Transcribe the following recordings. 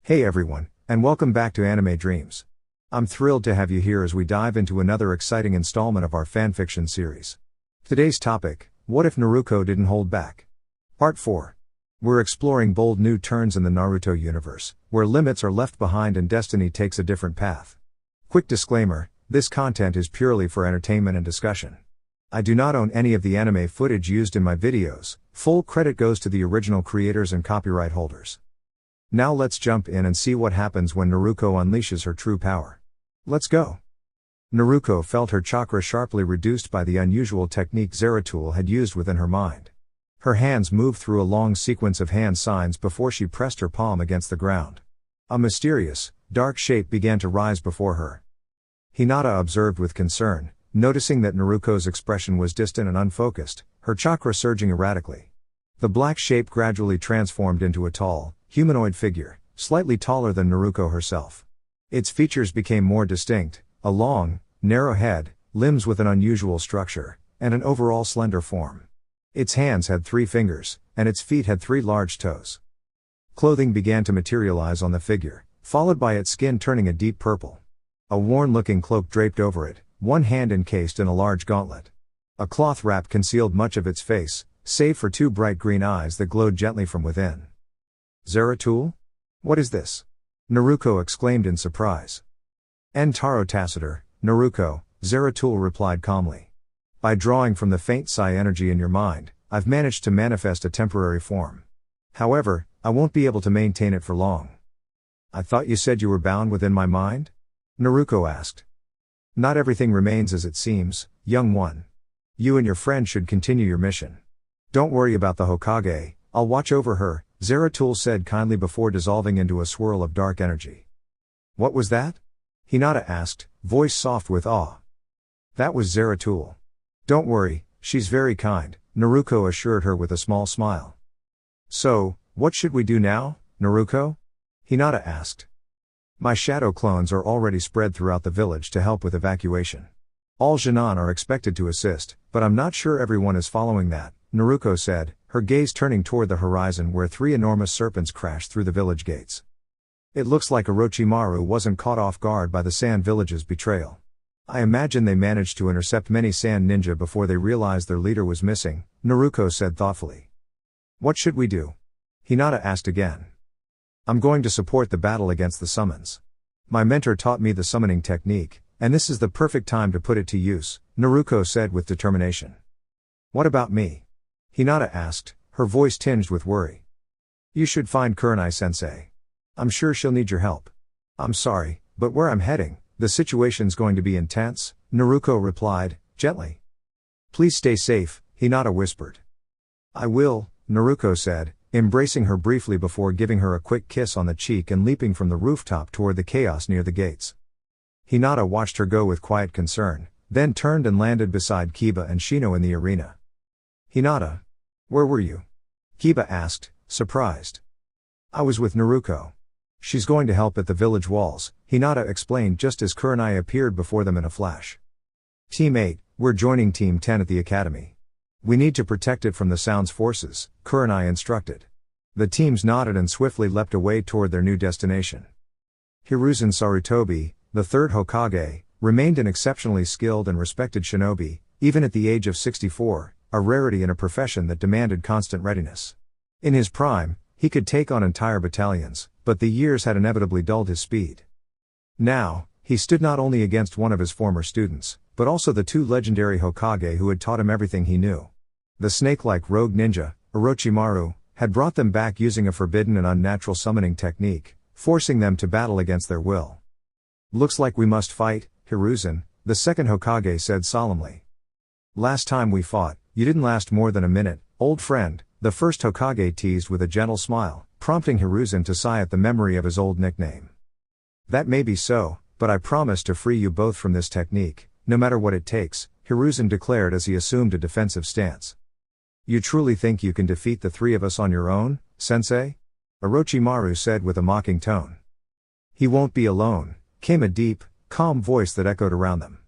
Hey everyone, and welcome back to Anime Dreams. I'm thrilled to have you here as we dive into another exciting installment of our fanfiction series. Today's topic: what if Naruko didn't hold back? Part 4. We're exploring bold new turns in the Naruto universe, where limits are left behind and destiny takes a different path. Quick disclaimer: this content is purely for entertainment and discussion. I do not own any of the anime footage used in my videos. Full credit goes to the original creators and copyright holders. Now let's jump in and see what happens when Naruko unleashes her true power. Let's go. Naruko felt her chakra sharply reduced by the unusual technique Zeratul had used within her mind. Her hands moved through a long sequence of hand signs before she pressed her palm against the ground. A mysterious, dark shape began to rise before her. Hinata observed with concern, noticing that Naruko's expression was distant and unfocused, her chakra surging erratically. The black shape gradually transformed into a tall, humanoid figure, slightly taller than Naruko herself. Its features became more distinct: a long, narrow head, limbs with an unusual structure, and an overall slender form. Its hands had 3 fingers, and its feet had 3 large toes. Clothing began to materialize on the figure, followed by its skin turning a deep purple. A worn-looking cloak draped over it, one hand encased in a large gauntlet. A cloth wrap concealed much of its face, save for 2 bright green eyes that glowed gently from within. Zeratul? What is this? Naruko exclaimed in surprise. Taro Tacitor, Naruko, Zeratul replied calmly. By drawing from the faint psi energy in your mind, I've managed to manifest a temporary form. However, I won't be able to maintain it for long. I thought you said you were bound within my mind? Naruko asked. Not everything remains as it seems, young one. You and your friend should continue your mission. Don't worry about the Hokage, I'll watch over her, Zeratul said kindly before dissolving into a swirl of dark energy. What was that? Hinata asked, voice soft with awe. That was Zeratul. Don't worry, she's very kind, Naruko assured her with a small smile. So, what should we do now, Naruko? Hinata asked. My shadow clones are already spread throughout the village to help with evacuation. All Genin are expected to assist, but I'm not sure everyone is following that, Naruko said, her gaze turning toward the horizon where 3 enormous serpents crashed through the village gates. It looks like Orochimaru wasn't caught off guard by the Sand Village's betrayal. I imagine they managed to intercept many Sand Ninja before they realized their leader was missing, Naruko said thoughtfully. What should we do? Hinata asked again. I'm going to support the battle against the summons. My mentor taught me the summoning technique, and this is the perfect time to put it to use, Naruko said with determination. What about me? Hinata asked, her voice tinged with worry. You should find Kurenai-sensei. I'm sure she'll need your help. I'm sorry, but where I'm heading, the situation's going to be intense, Naruko replied, gently. Please stay safe, Hinata whispered. I will, Naruko said, embracing her briefly before giving her a quick kiss on the cheek and leaping from the rooftop toward the chaos near the gates. Hinata watched her go with quiet concern, then turned and landed beside Kiba and Shino in the arena. Hinata. Where were you? Kiba asked, surprised. I was with Naruko. She's going to help at the village walls, Hinata explained just as Kurenai appeared before them in a flash. Team 8, we're joining Team 10 at the academy. We need to protect it from the Sound's forces, Kurenai instructed. The teams nodded and swiftly leapt away toward their new destination. Hiruzen Sarutobi, the 3rd Hokage, remained an exceptionally skilled and respected shinobi, even at the age of 64, a rarity in a profession that demanded constant readiness. In his prime, he could take on entire battalions, but the years had inevitably dulled his speed. Now, he stood not only against one of his former students, but also the 2 legendary Hokage who had taught him everything he knew. The snake-like rogue ninja, Orochimaru, had brought them back using a forbidden and unnatural summoning technique, forcing them to battle against their will. Looks like we must fight, Hiruzen, the 2nd Hokage said solemnly. Last time we fought, you didn't last more than a minute, old friend, the 1st Hokage teased with a gentle smile, prompting Hiruzen to sigh at the memory of his old nickname. That may be so, but I promise to free you both from this technique, no matter what it takes, Hiruzen declared as he assumed a defensive stance. You truly think you can defeat the 3 of us on your own, sensei? Orochimaru said with a mocking tone. He won't be alone, came a deep, calm voice that echoed around them.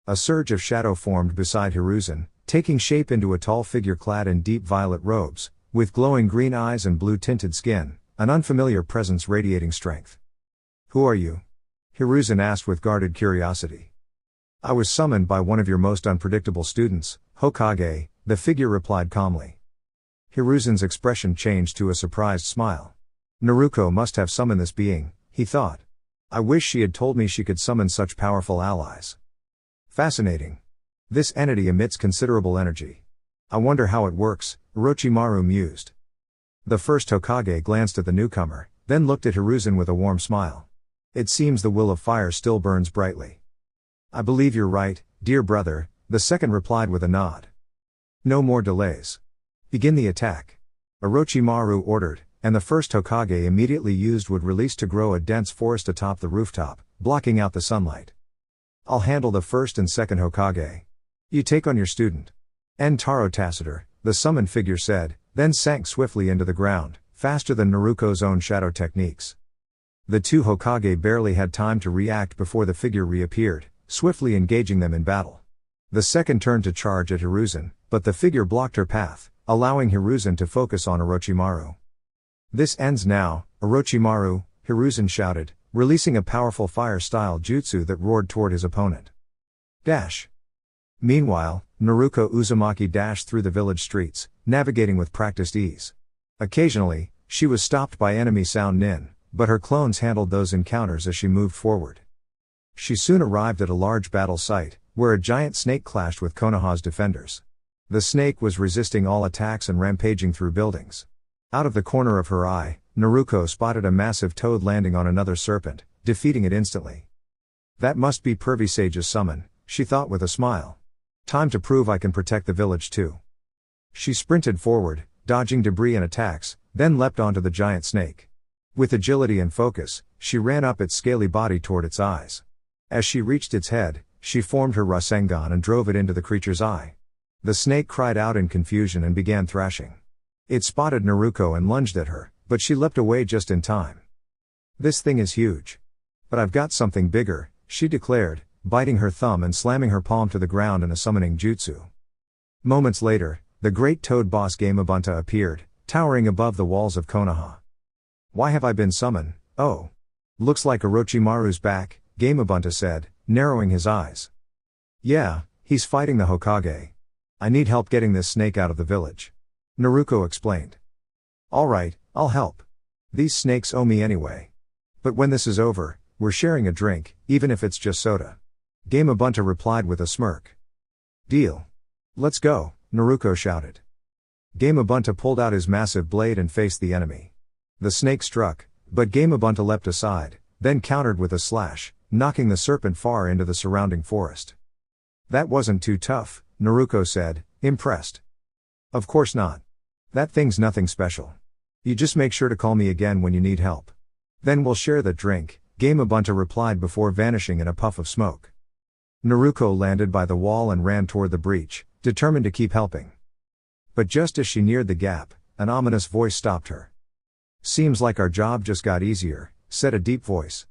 A surge of shadow formed beside Hiruzen, taking shape into a tall figure clad in deep violet robes, with glowing green eyes and blue-tinted skin, an unfamiliar presence radiating strength. "Who are you?" Hiruzen asked with guarded curiosity. "I was summoned by one of your most unpredictable students, Hokage," the figure replied calmly. Hiruzen's expression changed to a surprised smile. Naruko must have summoned this being, he thought. I wish she had told me she could summon such powerful allies. Fascinating. This entity emits considerable energy. I wonder how it works, Orochimaru mused. The first Hokage glanced at the newcomer, then looked at Hiruzen with a warm smile. It seems the will of fire still burns brightly. I believe you're right, dear brother, the second replied with a nod. No more delays. Begin the attack. Orochimaru ordered, and the first Hokage immediately used wood released to grow a dense forest atop the rooftop, blocking out the sunlight. I'll handle the first and second Hokage. You take on your student. Taro Tacitor, the summoned figure said, then sank swiftly into the ground, faster than Naruko's own shadow techniques. The two Hokage barely had time to react before the figure reappeared, swiftly engaging them in battle. The second turned to charge at Hiruzen, but the figure blocked her path, allowing Hiruzen to focus on Orochimaru. This ends now, Orochimaru, Hiruzen shouted, releasing a powerful fire-style jutsu that roared toward his opponent. Dash. Meanwhile, Naruko Uzumaki dashed through the village streets, navigating with practiced ease. Occasionally, she was stopped by enemy sound nin, but her clones handled those encounters as she moved forward. She soon arrived at a large battle site, where a giant snake clashed with Konoha's defenders. The snake was resisting all attacks and rampaging through buildings. Out of the corner of her eye, Naruko spotted a massive toad landing on another serpent, defeating it instantly. That must be Pervy Sage's summon, she thought with a smile. Time to prove I can protect the village too. She sprinted forward, dodging debris and attacks, then leapt onto the giant snake. With agility and focus, she ran up its scaly body toward its eyes. As she reached its head, she formed her Rasengan and drove it into the creature's eye. The snake cried out in confusion and began thrashing. It spotted Naruko and lunged at her, but she leapt away just in time. This thing is huge. But I've got something bigger, she declared, biting her thumb and slamming her palm to the ground in a summoning jutsu. Moments later, the great toad boss Gamabunta appeared, towering above the walls of Konoha. Why have I been summoned? Oh. Looks like Orochimaru's back, Gamabunta said, narrowing his eyes. Yeah, he's fighting the Hokage. I need help getting this snake out of the village. Naruko explained. Alright, I'll help. These snakes owe me anyway. But when this is over, we're sharing a drink, even if it's just soda. Gamabunta replied with a smirk. Deal. Let's go, Naruko shouted. Gamabunta pulled out his massive blade and faced the enemy. The snake struck, but Gamabunta leapt aside, then countered with a slash, knocking the serpent far into the surrounding forest. That wasn't too tough, Naruko said, impressed. Of course not. That thing's nothing special. You just make sure to call me again when you need help. Then we'll share that drink, Gamabunta replied before vanishing in a puff of smoke. Naruko landed by the wall and ran toward the breach, determined to keep helping. But just as she neared the gap, an ominous voice stopped her. Seems like our job just got easier, said a deep voice.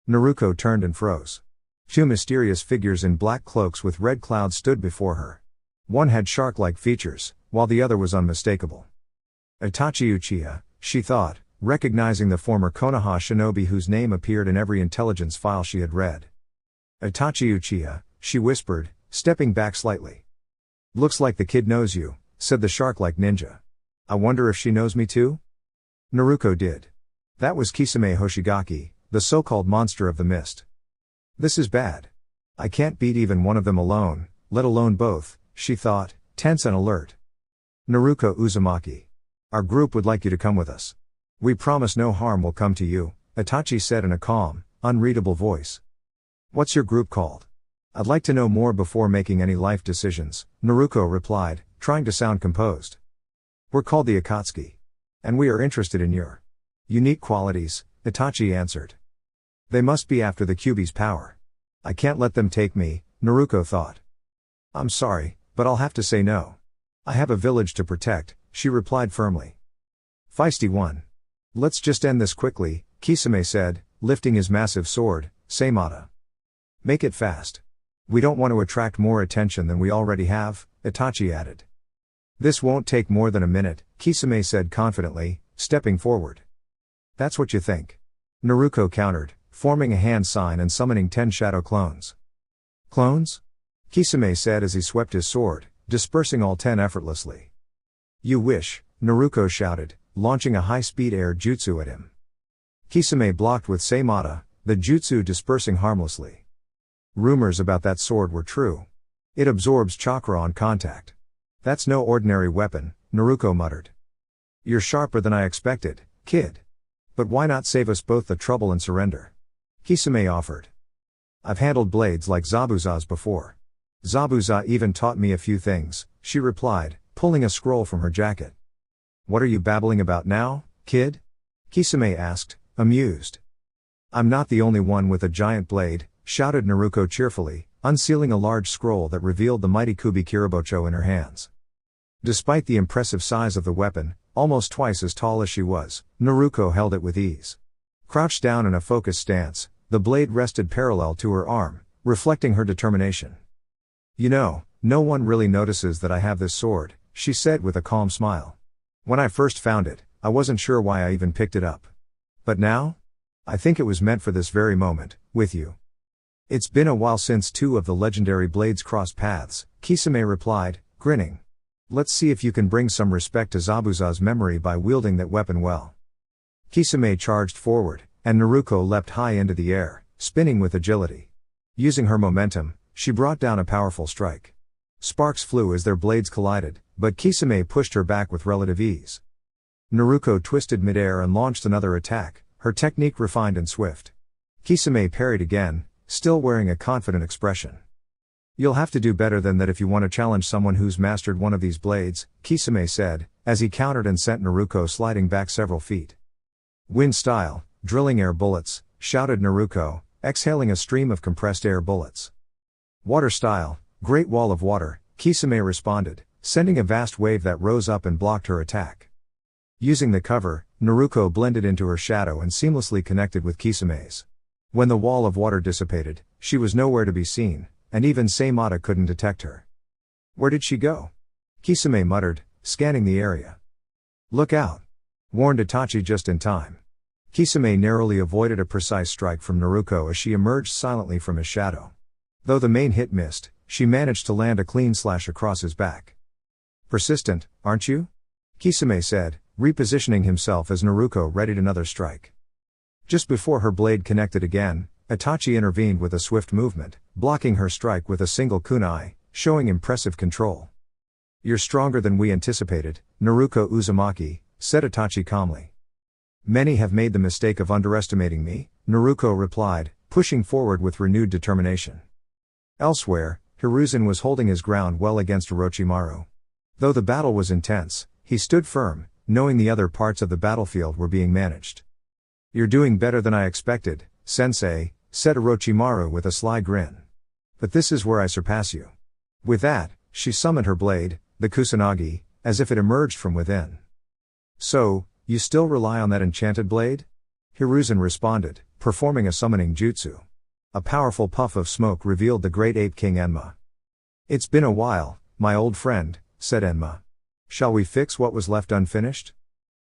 Naruko turned and froze. Two mysterious figures in black cloaks with red clouds stood before her. One had shark-like features, while the other was unmistakable. Itachi Uchiha, she thought, recognizing the former Konoha shinobi whose name appeared in every intelligence file she had read. Itachi Uchiha, she whispered, stepping back slightly. Looks like the kid knows you, said the shark-like ninja. I wonder if she knows me too? Naruko did. That was Kisame Hoshigaki, the so-called monster of the mist. This is bad. I can't beat even one of them alone, let alone both, she thought, tense and alert. Naruko Uzumaki. Our group would like you to come with us. We promise no harm will come to you, Itachi said in a calm, unreadable voice. What's your group called? I'd like to know more before making any life decisions, Naruko replied, trying to sound composed. We're called the Akatsuki. And we are interested in your unique qualities, Itachi answered. They must be after the Kyuubi's power. I can't let them take me, Naruko thought. I'm sorry, but I'll have to say no. I have a village to protect, she replied firmly. Feisty one. Let's just end this quickly, Kisame said, lifting his massive sword, Seimata. Make it fast. We don't want to attract more attention than we already have, Itachi added. This won't take more than a minute, Kisame said confidently, stepping forward. That's what you think. Naruko countered, forming a hand sign and summoning 10 shadow clones. Clones? Kisame said as he swept his sword, dispersing all 10 effortlessly. You wish, Naruko shouted, launching a high-speed air jutsu at him. Kisame blocked with Seimata, the jutsu dispersing harmlessly. Rumors about that sword were true. It absorbs chakra on contact. That's no ordinary weapon, Naruko muttered. You're sharper than I expected, kid. But why not save us both the trouble and surrender? Kisame offered. I've handled blades like Zabuza's before. Zabuza even taught me a few things, she replied, pulling a scroll from her jacket. What are you babbling about now, kid? Kisame asked, amused. I'm not the only one with a giant blade, shouted Naruko cheerfully, unsealing a large scroll that revealed the mighty Kubi Kiribocho in her hands. Despite the impressive size of the weapon, almost twice as tall as she was, Naruko held it with ease. Crouched down in a focused stance, the blade rested parallel to her arm, reflecting her determination. You know, no one really notices that I have this sword, she said with a calm smile. When I first found it, I wasn't sure why I even picked it up. But now? I think it was meant for this very moment, with you. It's been a while since 2 of the legendary blades crossed paths, Kisame replied, grinning. Let's see if you can bring some respect to Zabuza's memory by wielding that weapon well. Kisame charged forward, and Naruko leapt high into the air, spinning with agility. Using her momentum, she brought down a powerful strike. Sparks flew as their blades collided, but Kisame pushed her back with relative ease. Naruko twisted midair and launched another attack, her technique refined and swift. Kisame parried again, still wearing a confident expression. You'll have to do better than that if you want to challenge someone who's mastered one of these blades, Kisame said, as he countered and sent Naruko sliding back several feet. Wind style, drilling air bullets, shouted Naruko, exhaling a stream of compressed air bullets. Water style, great wall of water, Kisame responded, sending a vast wave that rose up and blocked her attack. Using the cover, Naruko blended into her shadow and seamlessly connected with Kisame's. When the wall of water dissipated, she was nowhere to be seen, and even Seimata couldn't detect her. Where did she go? Kisame muttered, scanning the area. Look out! Warned Itachi just in time. Kisame narrowly avoided a precise strike from Naruko as she emerged silently from his shadow. Though the main hit missed, she managed to land a clean slash across his back. Persistent, aren't you? Kisame said, repositioning himself as Naruko readied another strike. Just before her blade connected again, Itachi intervened with a swift movement, blocking her strike with a single kunai, showing impressive control. You're stronger than we anticipated, Naruko Uzumaki, said Itachi calmly. Many have made the mistake of underestimating me, Naruko replied, pushing forward with renewed determination. Elsewhere, Hiruzen was holding his ground well against Orochimaru. Though the battle was intense, he stood firm, knowing the other parts of the battlefield were being managed. You're doing better than I expected, sensei, said Orochimaru with a sly grin. But this is where I surpass you. With that, she summoned her blade, the Kusanagi, as if it emerged from within. So, you still rely on that enchanted blade? Hiruzen responded, performing a summoning jutsu. A powerful puff of smoke revealed the great ape king Enma. It's been a while, my old friend, said Enma. Shall we fix what was left unfinished?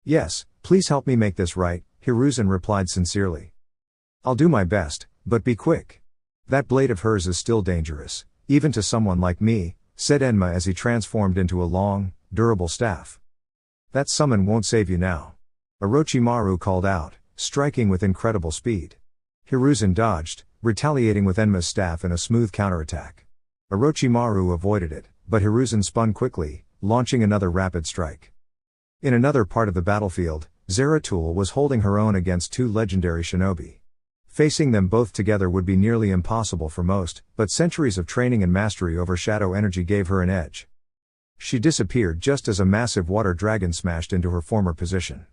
Yes, please help me make this right, Hiruzen replied sincerely. I'll do my best, but be quick. That blade of hers is still dangerous, even to someone like me, said Enma as he transformed into a long, durable staff. That summon won't save you now. Orochimaru called out, striking with incredible speed. Hiruzen dodged, retaliating with Enma's staff in a smooth counterattack. Orochimaru avoided it, but Hiruzen spun quickly, launching another rapid strike. In another part of the battlefield, Zeratul was holding her own against 2 legendary shinobi. Facing them both together would be nearly impossible for most, but centuries of training and mastery over shadow energy gave her an edge. She disappeared just as a massive water dragon smashed into her former position.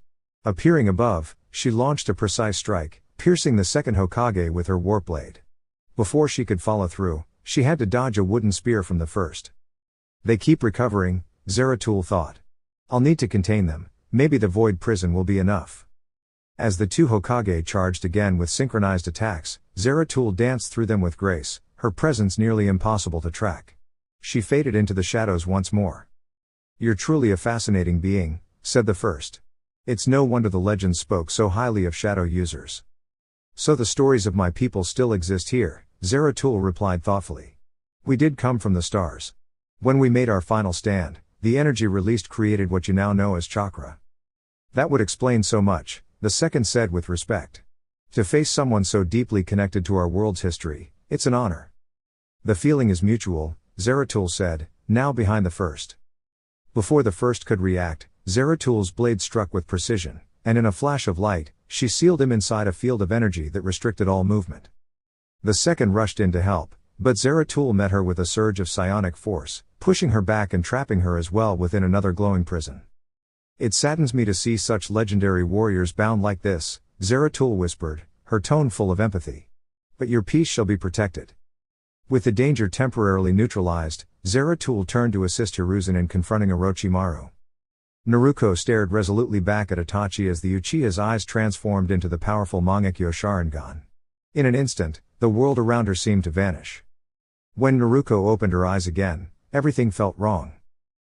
Appearing above, she launched a precise strike, piercing the second Hokage with her warp blade. Before she could follow through, she had to dodge a wooden spear from the first. They keep recovering, Zeratul thought. I'll need to contain them, maybe the void prison will be enough. As the 2 Hokage charged again with synchronized attacks, Zeratul danced through them with grace, her presence nearly impossible to track. She faded into the shadows once more. You're truly a fascinating being, said the first. It's no wonder the legends spoke so highly of shadow users. So the stories of my people still exist here, Zeratul replied thoughtfully. We did come from the stars. When we made our final stand, the energy released created what you now know as chakra. That would explain so much, the second said with respect. To face someone so deeply connected to our world's history, it's an honor. The feeling is mutual, Zeratul said, now behind the first. Before the first could react, Zeratul's blade struck with precision, and in a flash of light, she sealed him inside a field of energy that restricted all movement. The second rushed in to help, but Zeratul met her with a surge of psionic force, pushing her back and trapping her as well within another glowing prison. It saddens me to see such legendary warriors bound like this, Zeratul whispered, her tone full of empathy. But your peace shall be protected. With the danger temporarily neutralized, Zeratul turned to assist Hiruzen in confronting Orochimaru. Naruko stared resolutely back at Itachi as the Uchiha's eyes transformed into the powerful Mangekyo Sharingan. In an instant, the world around her seemed to vanish. When Naruko opened her eyes again, everything felt wrong.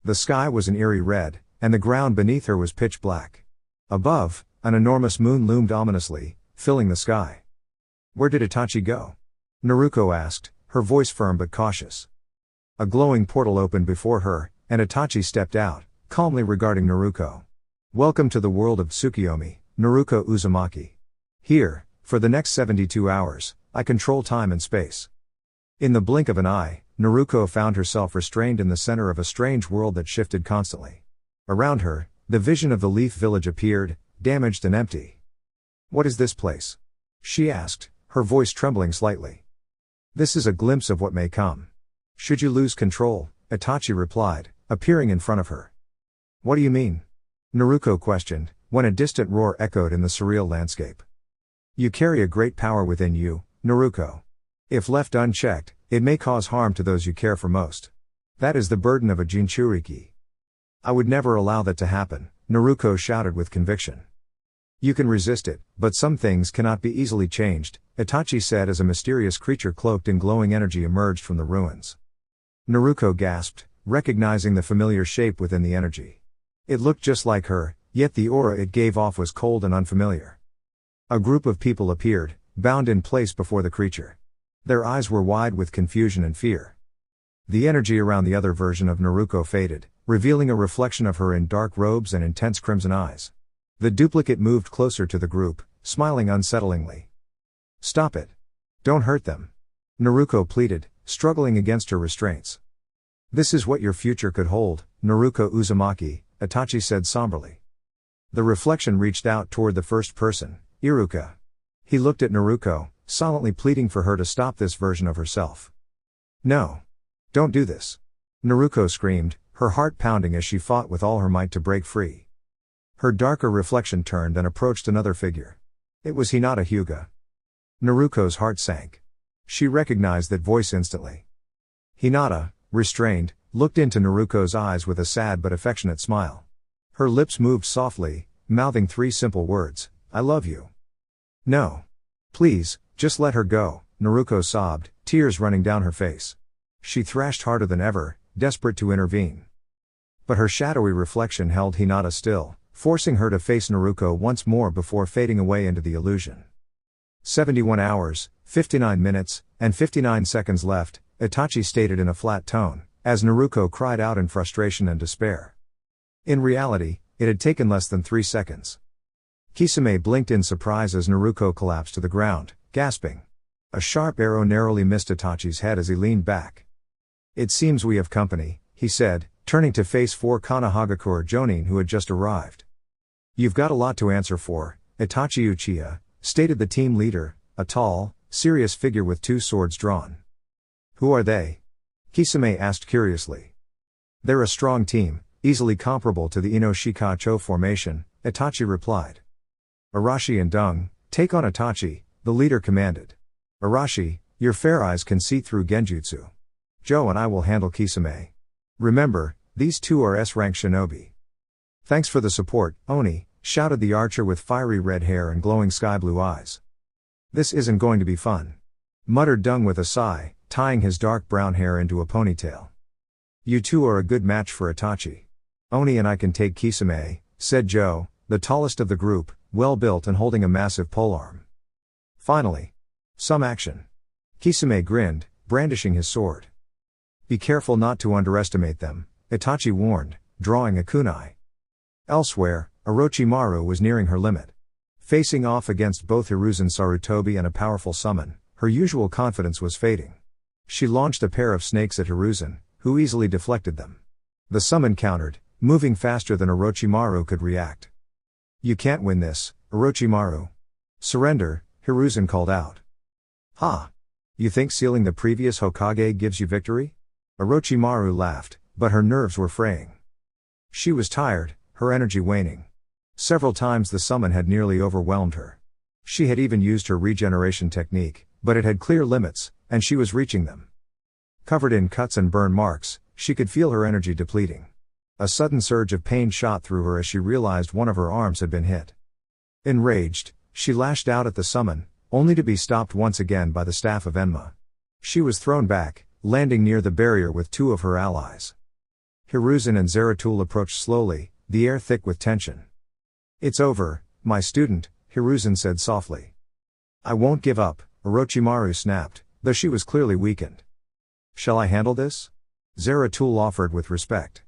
The sky was an eerie red, and the ground beneath her was pitch black. Above, an enormous moon loomed ominously, filling the sky. Where did Itachi go? Naruko asked, her voice firm but cautious. A glowing portal opened before her, and Itachi stepped out, calmly regarding Naruko. Welcome to the world of Tsukiyomi, Naruko Uzumaki. Here, for the next 72 hours, I control time and space. In the blink of an eye, Naruko found herself restrained in the center of a strange world that shifted constantly. Around her, the vision of the Leaf Village appeared, damaged and empty. What is this place? She asked, her voice trembling slightly. This is a glimpse of what may come. Should you lose control, Itachi replied, appearing in front of her. What do you mean? Naruko questioned, when a distant roar echoed in the surreal landscape. You carry a great power within you, Naruko. If left unchecked, it may cause harm to those you care for most. That is the burden of a Jinchuriki. I would never allow that to happen, Naruko shouted with conviction. You can resist it, but some things cannot be easily changed, Itachi said as a mysterious creature cloaked in glowing energy emerged from the ruins. Naruko gasped, recognizing the familiar shape within the energy. It looked just like her, yet the aura it gave off was cold and unfamiliar. A group of people appeared, bound in place before the creature. Their eyes were wide with confusion and fear. The energy around the other version of Naruko faded, revealing a reflection of her in dark robes and intense crimson eyes. The duplicate moved closer to the group, smiling unsettlingly. Stop it. Don't hurt them. Naruko pleaded, struggling against her restraints. This is what your future could hold, Naruko Uzumaki, Itachi said somberly. The reflection reached out toward the first person, Iruka. He looked at Naruko, silently pleading for her to stop this version of herself. No. Don't do this. Naruko screamed, her heart pounding as she fought with all her might to break free. Her darker reflection turned and approached another figure. It was Hinata Hyuga. Naruko's heart sank. She recognized that voice instantly. Hinata, restrained, looked into Naruko's eyes with a sad but affectionate smile. Her lips moved softly, mouthing three simple words, I love you. No. Please, just let her go, Naruko sobbed, tears running down her face. She thrashed harder than ever, desperate to intervene. But her shadowy reflection held Hinata still, forcing her to face Naruko once more before fading away into the illusion. 71 hours, 59 minutes, and 59 seconds left, Itachi stated in a flat tone, as Naruko cried out in frustration and despair. In reality, it had taken less than 3 seconds. Kisame blinked in surprise as Naruko collapsed to the ground, gasping. A sharp arrow narrowly missed Itachi's head as he leaned back. It seems we have company, he said, turning to face 4 Konohagakure Jonin who had just arrived. You've got a lot to answer for, Itachi Uchiha, stated the team leader, a tall, serious figure with 2 swords drawn. Who are they? Kisame asked curiously. They're a strong team, easily comparable to the Inoshikacho formation, Itachi replied. Arashi and Dung, take on Itachi, the leader commanded. Arashi, your fair eyes can see through genjutsu. Joe and I will handle Kisame. Remember, these 2 are S-rank shinobi. Thanks for the support, Oni, shouted the archer with fiery red hair and glowing sky blue eyes. This isn't going to be fun, muttered Dung with a sigh, tying his dark brown hair into a ponytail. You 2 are a good match for Itachi. Oni and I can take Kisame, said Joe, the tallest of the group, well-built and holding a massive polearm. Finally. Some action. Kisame grinned, brandishing his sword. Be careful not to underestimate them, Itachi warned, drawing a kunai. Elsewhere, Orochimaru was nearing her limit. Facing off against both Hiruzen Sarutobi and a powerful summon, her usual confidence was fading. She launched a pair of snakes at Hiruzen, who easily deflected them. The summon countered, moving faster than Orochimaru could react. You can't win this, Orochimaru. Surrender, Hiruzen called out. Ha! You think sealing the previous Hokage gives you victory? Orochimaru laughed, but her nerves were fraying. She was tired, her energy waning. Several times the summon had nearly overwhelmed her. She had even used her regeneration technique, but it had clear limits, and she was reaching them. Covered in cuts and burn marks, she could feel her energy depleting. A sudden surge of pain shot through her as she realized one of her arms had been hit. Enraged, she lashed out at the summon, only to be stopped once again by the staff of Enma. She was thrown back, landing near the barrier with two of her allies. Hiruzen and Zeratul approached slowly, the air thick with tension. It's over, my student, Hiruzen said softly. I won't give up, Orochimaru snapped, though she was clearly weakened. Shall I handle this? Zeratul offered with respect.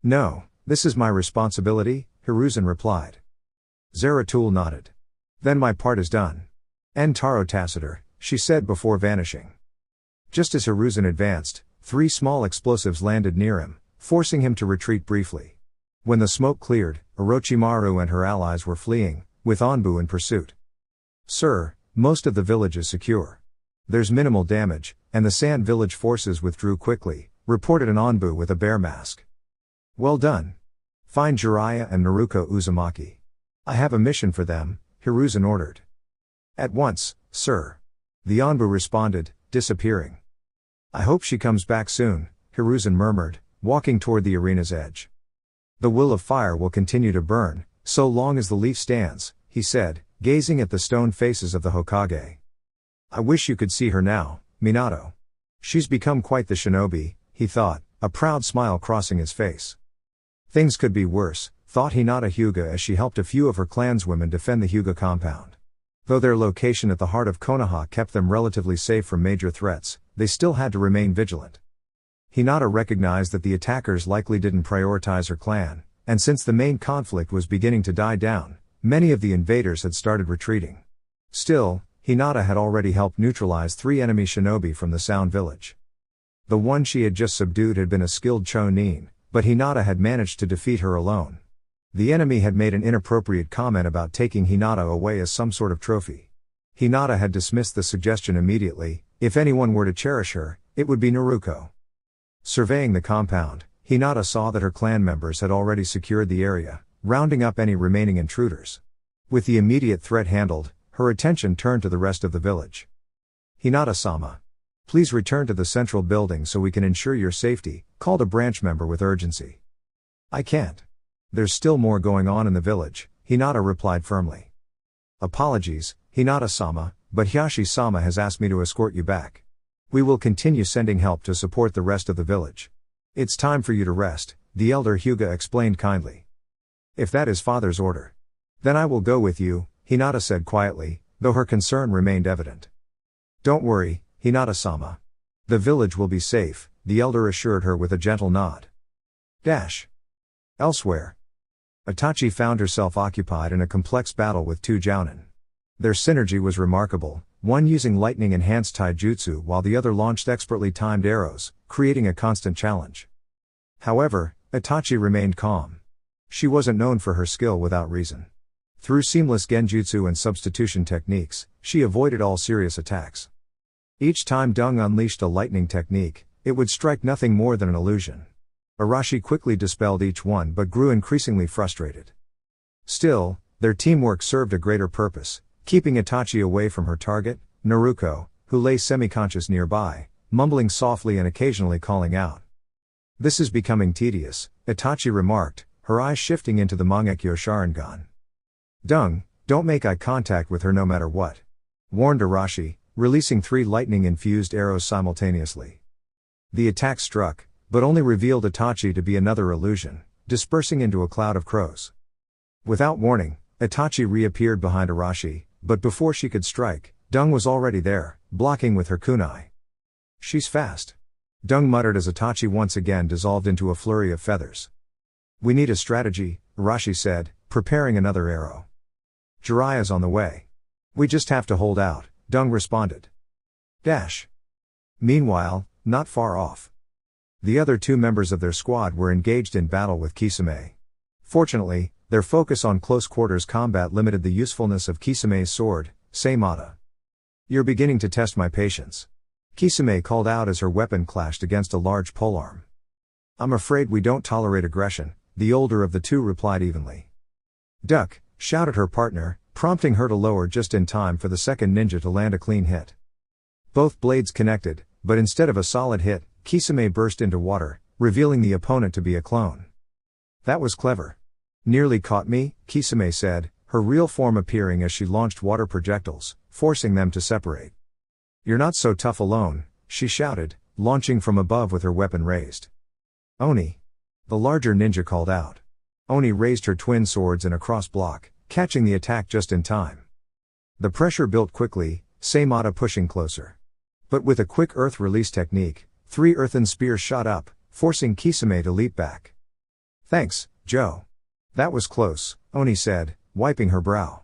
No, this is my responsibility, Hiruzen replied. Zeratul nodded. Then my part is done. En Taro Tacitor, she said before vanishing. Just as Hiruzen advanced, 3 small explosives landed near him, forcing him to retreat briefly. When the smoke cleared, Orochimaru and her allies were fleeing, with Anbu in pursuit. Sir, most of the village is secure. There's minimal damage, and the Sand Village forces withdrew quickly, reported an Anbu with a bear mask. Well done. Find Jiraiya and Naruko Uzumaki. I have a mission for them, Hiruzen ordered. At once, sir. The Anbu responded, disappearing. I hope she comes back soon, Hiruzen murmured, walking toward the arena's edge. The will of fire will continue to burn, so long as the leaf stands, he said, gazing at the stone faces of the Hokage. I wish you could see her now, Minato. She's become quite the shinobi, he thought, a proud smile crossing his face. Things could be worse, thought Hinata Hyuga as she helped a few of her clanswomen defend the Hyuga compound. Though their location at the heart of Konoha kept them relatively safe from major threats, they still had to remain vigilant. Hinata recognized that the attackers likely didn't prioritize her clan, and since the main conflict was beginning to die down, many of the invaders had started retreating. Still, Hinata had already helped neutralize 3 enemy shinobi from the Sound Village. The one she had just subdued had been a skilled Chonin, but Hinata had managed to defeat her alone. The enemy had made an inappropriate comment about taking Hinata away as some sort of trophy. Hinata had dismissed the suggestion immediately. If anyone were to cherish her, it would be Naruko. Surveying the compound, Hinata saw that her clan members had already secured the area, rounding up any remaining intruders. With the immediate threat handled, her attention turned to the rest of the village. Hinata-sama. Please return to the central building so we can ensure your safety, called a branch member with urgency. I can't. There's still more going on in the village, Hinata replied firmly. Apologies, Hinata-sama, but Hiashi-sama has asked me to escort you back. We will continue sending help to support the rest of the village. It's time for you to rest, the elder Hyuga explained kindly. If that is father's order. Then I will go with you, Hinata said quietly, though her concern remained evident. Don't worry, Hinata-sama. The village will be safe, the elder assured her with a gentle nod. Elsewhere. Itachi found herself occupied in a complex battle with 2 jounin. Their synergy was remarkable, one using lightning-enhanced taijutsu while the other launched expertly timed arrows, creating a constant challenge. However, Itachi remained calm. She wasn't known for her skill without reason. Through seamless genjutsu and substitution techniques, she avoided all serious attacks. Each time Dung unleashed a lightning technique, it would strike nothing more than an illusion. Arashi quickly dispelled each one but grew increasingly frustrated. Still, their teamwork served a greater purpose, keeping Itachi away from her target, Naruko, who lay semi-conscious nearby, mumbling softly and occasionally calling out. This is becoming tedious, Itachi remarked, her eyes shifting into the Mangekyo Sharingan. Dung, don't make eye contact with her no matter what. Warned Arashi, releasing 3 lightning-infused arrows simultaneously. The attack struck, but only revealed Itachi to be another illusion, dispersing into a cloud of crows. Without warning, Itachi reappeared behind Arashi, but before she could strike, Dung was already there, blocking with her kunai. She's fast. Dung muttered as Itachi once again dissolved into a flurry of feathers. We need a strategy, Arashi said, preparing another arrow. Jiraiya's on the way. We just have to hold out, Dung responded. Meanwhile, not far off. The other two members of their squad were engaged in battle with Kisame. Fortunately, their focus on close quarters combat limited the usefulness of Kisame's sword, Seimata. You're beginning to test my patience. Kisame called out as her weapon clashed against a large polearm. I'm afraid we don't tolerate aggression, the older of the two replied evenly. Duck, shouted her partner, prompting her to lower just in time for the second ninja to land a clean hit. Both blades connected, but instead of a solid hit, Kisame burst into water, revealing the opponent to be a clone. That was clever. Nearly caught me, Kisame said, her real form appearing as she launched water projectiles, forcing them to separate. You're not so tough alone, she shouted, launching from above with her weapon raised. Oni. The larger ninja called out. Oni raised her twin swords in a cross block, catching the attack just in time. The pressure built quickly, Seimata pushing closer. But with a quick earth release technique, 3 earthen spears shot up, forcing Kisame to leap back. Thanks, Joe. That was close, Oni said, wiping her brow.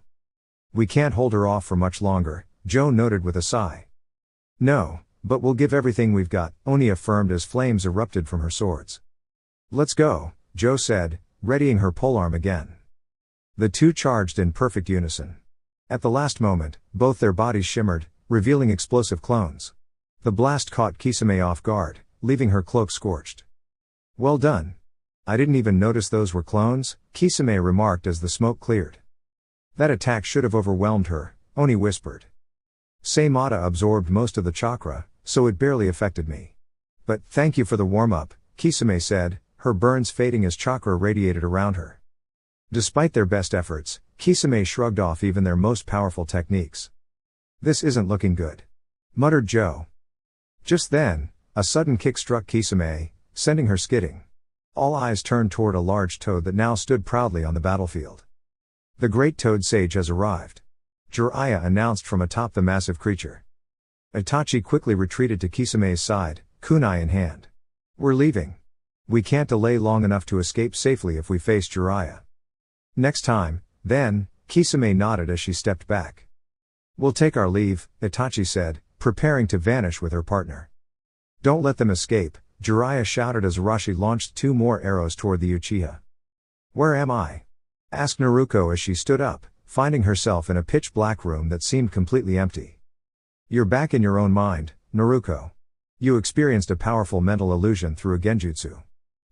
We can't hold her off for much longer, Joe noted with a sigh. No, but we'll give everything we've got, Oni affirmed as flames erupted from her swords. Let's go, Joe said, readying her polearm again. The two charged in perfect unison. At the last moment, both their bodies shimmered, revealing explosive clones. The blast caught Kisame off guard, leaving her cloak scorched. Well done. I didn't even notice those were clones, Kisame remarked as the smoke cleared. That attack should have overwhelmed her, Oni whispered. Seimata absorbed most of the chakra, so it barely affected me. But, thank you for the warm-up, Kisame said, her burns fading as chakra radiated around her. Despite their best efforts, Kisame shrugged off even their most powerful techniques. This isn't looking good, muttered Joe. Just then, a sudden kick struck Kisame, sending her skidding. All eyes turned toward a large toad that now stood proudly on the battlefield. The great toad sage has arrived, Jiraiya announced from atop the massive creature. Itachi quickly retreated to Kisame's side, kunai in hand. We're leaving. We can't delay long enough to escape safely if we face Jiraiya. Next time, then, Kisame nodded as she stepped back. We'll take our leave, Itachi said, preparing to vanish with her partner. Don't let them escape, Jiraiya shouted as Arashi launched 2 more arrows toward the Uchiha. Where am I? Asked Naruko as she stood up, finding herself in a pitch-black room that seemed completely empty. You're back in your own mind, Naruko. You experienced a powerful mental illusion through a genjutsu.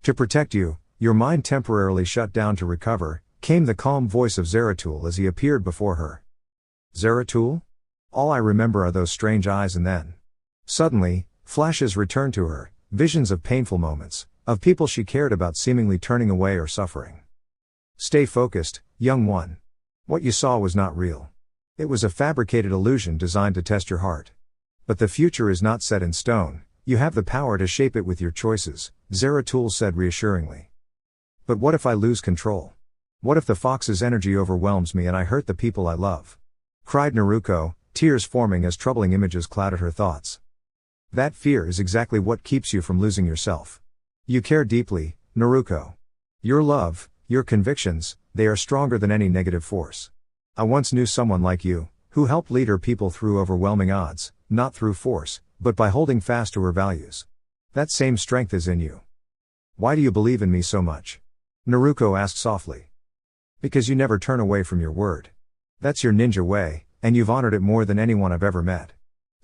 To protect you, your mind temporarily shut down to recover, came the calm voice of Zeratul as he appeared before her. Zeratul? All I remember are those strange eyes and then. Suddenly, flashes returned to her, visions of painful moments, of people she cared about seemingly turning away or suffering. Stay focused, young one. What you saw was not real. It was a fabricated illusion designed to test your heart. But the future is not set in stone, you have the power to shape it with your choices, Zeratul said reassuringly. But what if I lose control? What if the fox's energy overwhelms me and I hurt the people I love? Cried Naruko, tears forming as troubling images clouded her thoughts. That fear is exactly what keeps you from losing yourself. You care deeply, Naruko. Your love, your convictions, they are stronger than any negative force. I once knew someone like you, who helped lead her people through overwhelming odds, not through force, but by holding fast to her values. That same strength is in you. Why do you believe in me so much? Naruko asked softly. Because you never turn away from your word. That's your ninja way, and you've honored it more than anyone I've ever met.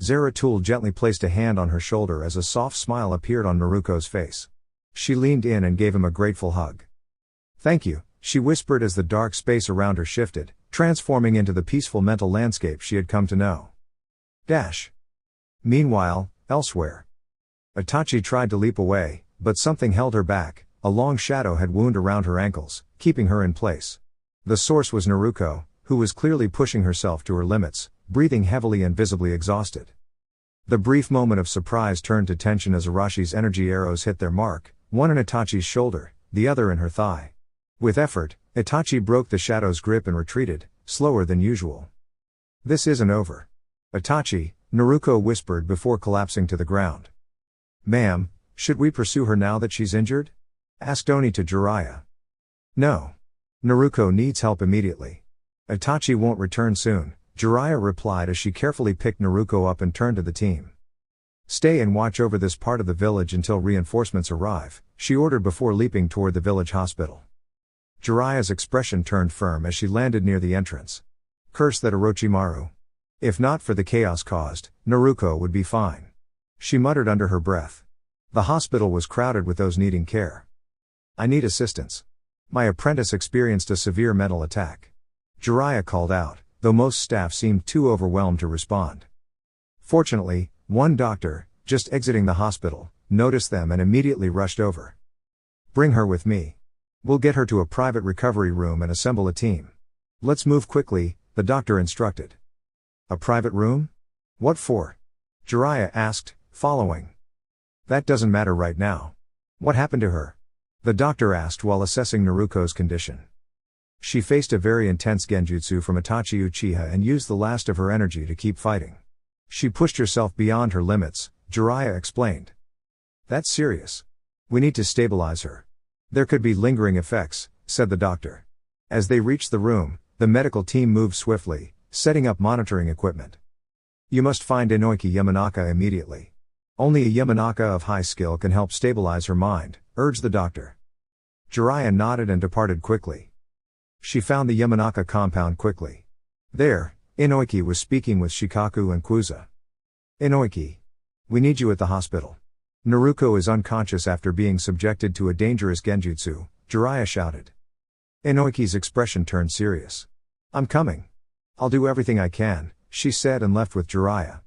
Zeratul gently placed a hand on her shoulder as a soft smile appeared on Naruko's face. She leaned in and gave him a grateful hug. Thank you, she whispered as the dark space around her shifted, transforming into the peaceful mental landscape she had come to know. Meanwhile, elsewhere. Itachi tried to leap away, but something held her back. A long shadow had wound around her ankles, keeping her in place. The source was Naruko, who was clearly pushing herself to her limits, breathing heavily and visibly exhausted. The brief moment of surprise turned to tension as Arashi's energy arrows hit their mark, one in Itachi's shoulder, the other in her thigh. With effort, Itachi broke the shadow's grip and retreated, slower than usual. This isn't over. Itachi, Naruko whispered before collapsing to the ground. Ma'am, should we pursue her now that she's injured? Asked Oni to Jiraiya. No. Naruko needs help immediately. Itachi won't return soon, Jiraiya replied as she carefully picked Naruko up and turned to the team. Stay and watch over this part of the village until reinforcements arrive, she ordered before leaping toward the village hospital. Jiraiya's expression turned firm as she landed near the entrance. Curse that Orochimaru. If not for the chaos caused, Naruko would be fine. She muttered under her breath. The hospital was crowded with those needing care. I need assistance. My apprentice experienced a severe mental attack. Jiraiya called out, though most staff seemed too overwhelmed to respond. Fortunately, one doctor, just exiting the hospital, noticed them and immediately rushed over. Bring her with me. We'll get her to a private recovery room and assemble a team. Let's move quickly, the doctor instructed. A private room? What for? Jiraiya asked, following. That doesn't matter right now. What happened to her? The doctor asked while assessing Naruko's condition. She faced a very intense genjutsu from Itachi Uchiha and used the last of her energy to keep fighting. She pushed herself beyond her limits, Jiraiya explained. That's serious. We need to stabilize her. There could be lingering effects, said the doctor. As they reached the room, the medical team moved swiftly, setting up monitoring equipment. You must find Inoki Yamanaka immediately. Only a Yamanaka of high skill can help stabilize her mind, urged the doctor. Jiraiya nodded and departed quickly. She found the Yamanaka compound quickly. There, Inoki was speaking with Shikaku and Kuza. Inoki. We need you at the hospital. Naruko is unconscious after being subjected to a dangerous genjutsu, Jiraiya shouted. Inoki's expression turned serious. I'm coming. I'll do everything I can, she said and left with Jiraiya.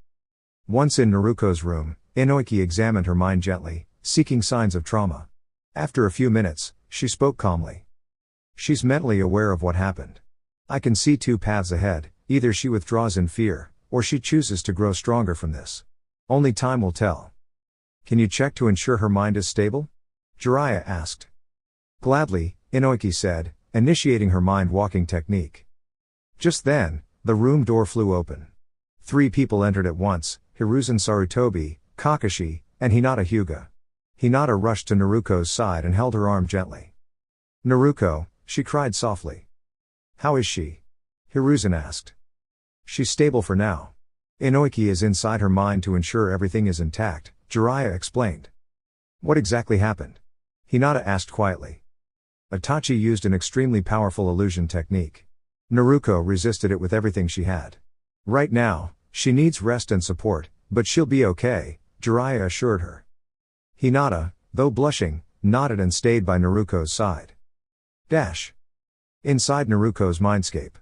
Once in Naruko's room, Inoki examined her mind gently, seeking signs of trauma. After a few minutes, she spoke calmly. She's mentally aware of what happened. I can see two paths ahead, either she withdraws in fear, or she chooses to grow stronger from this. Only time will tell. Can you check to ensure her mind is stable? Jiraiya asked. Gladly, Inoki said, initiating her mind-walking technique. Just then, the room door flew open. 3 people entered at once, Hiruzen Sarutobi, Kakashi, and Hinata Hyuga. Hinata rushed to Naruko's side and held her arm gently. Naruko, she cried softly. How is she? Hiruzen asked. She's stable for now. Inoki is inside her mind to ensure everything is intact, Jiraiya explained. What exactly happened? Hinata asked quietly. Itachi used an extremely powerful illusion technique. Naruko resisted it with everything she had. Right now, she needs rest and support, but she'll be okay, Jiraiya assured her. Hinata, though blushing, nodded and stayed by Naruko's side. Inside Naruko's mindscape.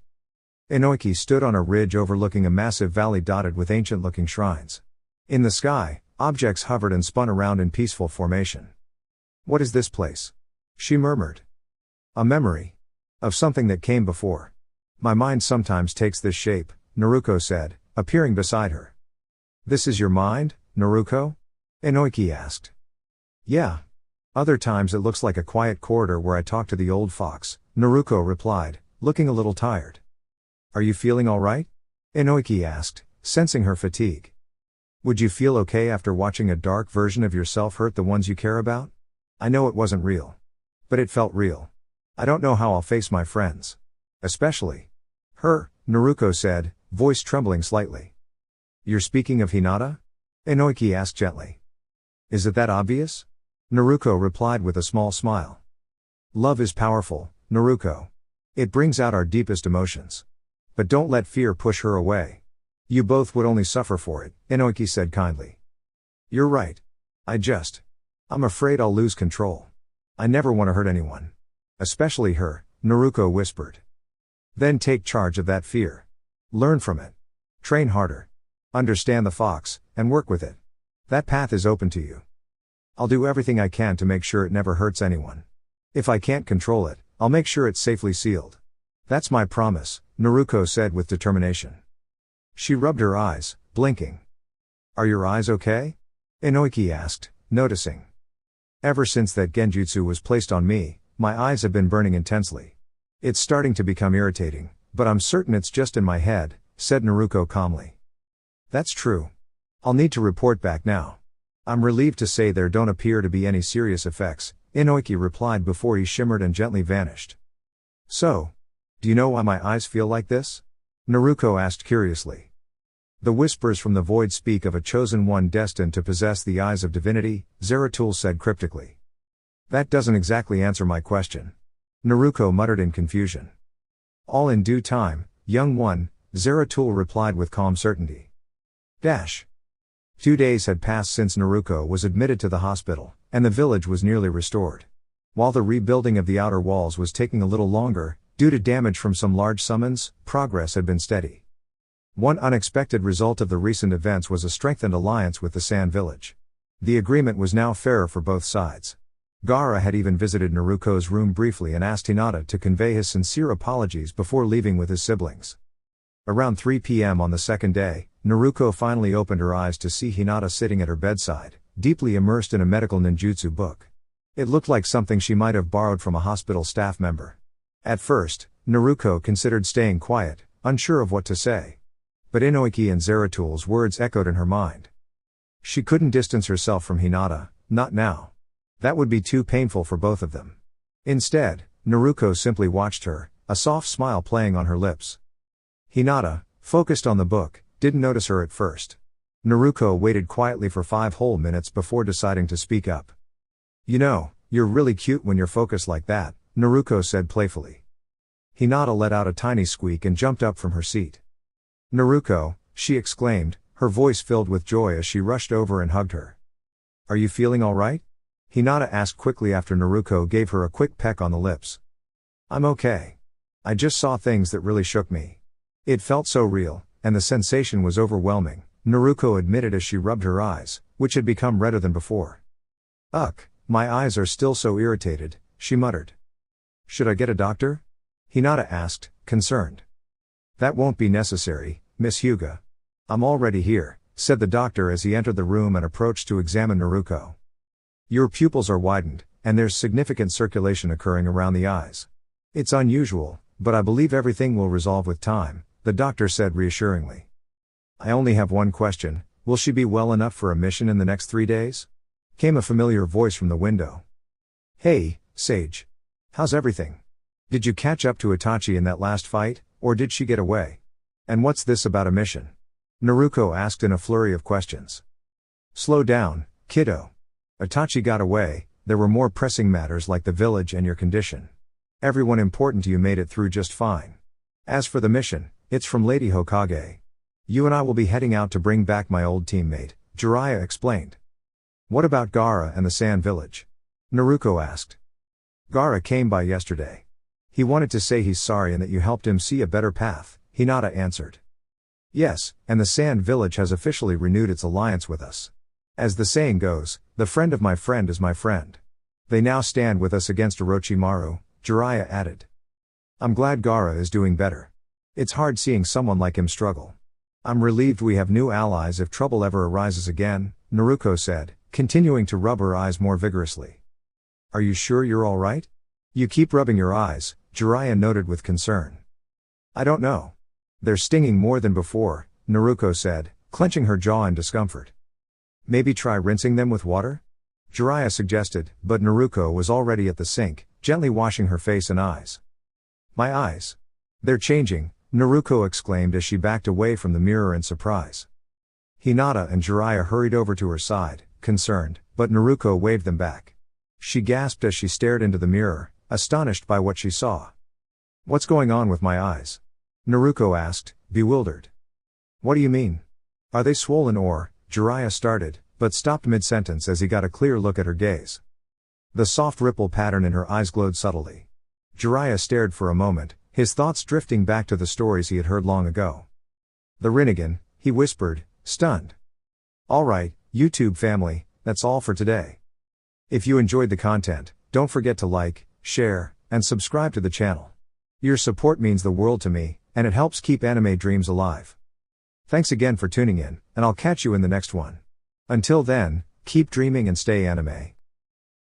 Inoki stood on a ridge overlooking a massive valley dotted with ancient-looking shrines. In the sky, objects hovered and spun around in peaceful formation. What is this place? She murmured. A memory. Of something that came before. My mind sometimes takes this shape, Naruko said, appearing beside her. This is your mind, Naruko? Inoki asked. Yeah. Other times it looks like a quiet corridor where I talk to the old fox, Naruko replied, looking a little tired. Are you feeling all right? Inoki asked, sensing her fatigue. Would you feel okay after watching a dark version of yourself hurt the ones you care about? I know it wasn't real. But it felt real. I don't know how I'll face my friends. Especially her, Naruko said, voice trembling slightly. You're speaking of Hinata? Inoki asked gently. Is it that obvious? Naruko replied with a small smile. Love is powerful, Naruko. It brings out our deepest emotions. But don't let fear push her away. You both would only suffer for it, Inoki said kindly. You're right. I'm afraid I'll lose control. I never want to hurt anyone. Especially her, Naruko whispered. Then take charge of that fear. Learn from it. Train harder. Understand the fox, and work with it. That path is open to you. I'll do everything I can to make sure it never hurts anyone. If I can't control it, I'll make sure it's safely sealed. That's my promise, Naruko said with determination. She rubbed her eyes, blinking. Are your eyes okay? Inoki asked, noticing. Ever since that genjutsu was placed on me, my eyes have been burning intensely. It's starting to become irritating, but I'm certain it's just in my head, said Naruko calmly. That's true. I'll need to report back now. I'm relieved to say there don't appear to be any serious effects, Inoiki replied before he shimmered and gently vanished. So, do you know why my eyes feel like this? Naruko asked curiously. The whispers from the void speak of a chosen one destined to possess the eyes of divinity, Zeratul said cryptically. That doesn't exactly answer my question. Naruko muttered in confusion. All in due time, young one, Zeratul replied with calm certainty. 2 days had passed since Naruko was admitted to the hospital, and the village was nearly restored. While the rebuilding of the outer walls was taking a little longer, due to damage from some large summons, progress had been steady. One unexpected result of the recent events was a strengthened alliance with the Sand Village. The agreement was now fairer for both sides. Gaara had even visited Naruko's room briefly and asked Hinata to convey his sincere apologies before leaving with his siblings. Around 3 p.m. on the second day, Naruko finally opened her eyes to see Hinata sitting at her bedside, deeply immersed in a medical ninjutsu book. It looked like something she might have borrowed from a hospital staff member. At first, Naruko considered staying quiet, unsure of what to say. But Inoiki and Zeratul's words echoed in her mind. She couldn't distance herself from Hinata, not now. That would be too painful for both of them. Instead, Naruko simply watched her, a soft smile playing on her lips. Hinata, focused on the book, didn't notice her at first. Naruko waited quietly for 5 whole minutes before deciding to speak up. You know, you're really cute when you're focused like that, Naruko said playfully. Hinata let out a tiny squeak and jumped up from her seat. Naruko, she exclaimed, her voice filled with joy as she rushed over and hugged her. Are you feeling all right? Hinata asked quickly after Naruko gave her a quick peck on the lips. I'm okay. I just saw things that really shook me. It felt so real, and the sensation was overwhelming, Naruko admitted as she rubbed her eyes, which had become redder than before. Ugh, my eyes are still so irritated, she muttered. Should I get a doctor? Hinata asked, concerned. That won't be necessary, Miss Hyuga. I'm already here, said the doctor as he entered the room and approached to examine Naruko. Your pupils are widened, and there's significant circulation occurring around the eyes. It's unusual, but I believe everything will resolve with time, the doctor said reassuringly. I only have one question, will she be well enough for a mission in the next 3 days? Came a familiar voice from the window. Hey, Sage. How's everything? Did you catch up to Itachi in that last fight, or did she get away? And what's this about a mission? Naruko asked in a flurry of questions. Slow down, kiddo. Itachi got away, there were more pressing matters like the village and your condition. Everyone important to you made it through just fine. As for the mission, it's from Lady Hokage. You and I will be heading out to bring back my old teammate, Jiraiya explained. What about Gaara and the Sand Village? Naruko asked. Gaara came by yesterday. He wanted to say he's sorry and that you helped him see a better path, Hinata answered. Yes, and the Sand Village has officially renewed its alliance with us. As the saying goes, the friend of my friend is my friend. They now stand with us against Orochimaru, Jiraiya added. I'm glad Gaara is doing better. It's hard seeing someone like him struggle. I'm relieved we have new allies if trouble ever arises again, Naruko said, continuing to rub her eyes more vigorously. Are you sure you're all right? You keep rubbing your eyes, Jiraiya noted with concern. I don't know. They're stinging more than before, Naruko said, clenching her jaw in discomfort. Maybe try rinsing them with water? Jiraiya suggested, but Naruko was already at the sink, gently washing her face and eyes. My eyes. They're changing, Naruko exclaimed as she backed away from the mirror in surprise. Hinata and Jiraiya hurried over to her side, concerned, but Naruko waved them back. She gasped as she stared into the mirror, astonished by what she saw. What's going on with my eyes? Naruko asked, bewildered. What do you mean? Are they swollen or? Jiraiya started, but stopped mid-sentence as he got a clear look at her gaze. The soft ripple pattern in her eyes glowed subtly. Jiraiya stared for a moment, his thoughts drifting back to the stories he had heard long ago. The Rinnegan, he whispered, stunned. Alright, YouTube family, that's all for today. If you enjoyed the content, don't forget to like, share, and subscribe to the channel. Your support means the world to me, and it helps keep anime dreams alive. Thanks again for tuning in, and I'll catch you in the next one. Until then, keep dreaming and stay anime.